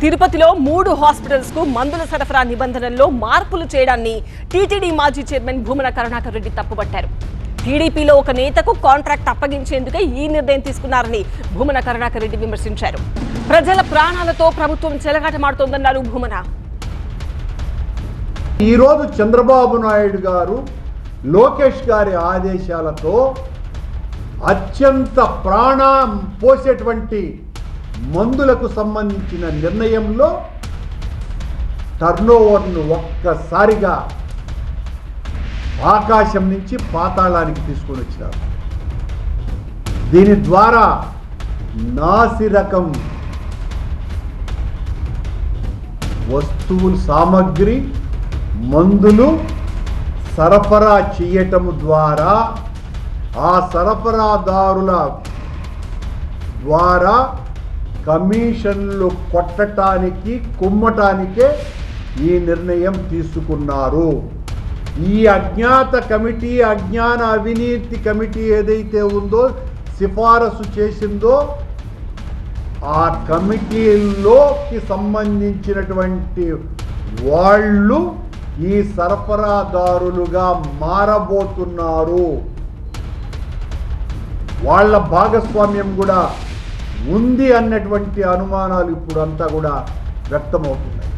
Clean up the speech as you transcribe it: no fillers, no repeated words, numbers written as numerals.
తిరుపతిలో 3 హాస్పిటల్స్ కు మందుల సరఫరా నిబంధనల్లో మార్పులు చేయడాన్ని టీటీడీ మాజీ చైర్మన్ భూమన కరుణాకర్ రెడ్డి తప్పుపట్టారు. టీడీపీలో ఒక నేతకు కాంట్రాక్ట్ అప్పగించేందుకే ఈ నిర్ణయం తీసుకున్నారని భూమన కరుణాకర్ రెడ్డి విమర్శించారు. ప్రజల ప్రాణాలతో ప్రభుత్వం చెలగాటమాడుతోందన్నారు భూమన. ఈరోజు చంద్రబాబు నాయుడు గారు లోకేష్ గారి ఆదేశాలతో అత్యంత ప్రాణం పోసేటువంటి మందులకు సంబంధించిన నిర్ణయంలో టర్నోవర్ను ఒక్కసారిగా ఆకాశం నుంచి పాతాళానికి తీసుకొని వచ్చినారు. దీని ద్వారా నాసిరకం వస్తువులు, సామగ్రి, మందులు సరఫరా చేయటం ద్వారా ఆ సరఫరాదారుల ద్వారా కమిషన్లు కొట్టటానికి, కుమ్మటానికే ఈ నిర్ణయం తీసుకున్నారు. ఈ అజ్ఞాత కమిటీ, అజ్ఞాన అవినీతి కమిటీ ఏదైతే ఉందో, సిఫారసు చేసిందో, ఆ కమిటీలోకి సంబంధించినటువంటి వాళ్ళు ఈ సరఫరాదారులుగా మారబోతున్నారు. వాళ్ళ భాగస్వామ్యం కూడా ఉంది అన్నటువంటి అనుమానాలు ఇప్పుడు అంతా కూడా వ్యక్తమవుతున్నాయి.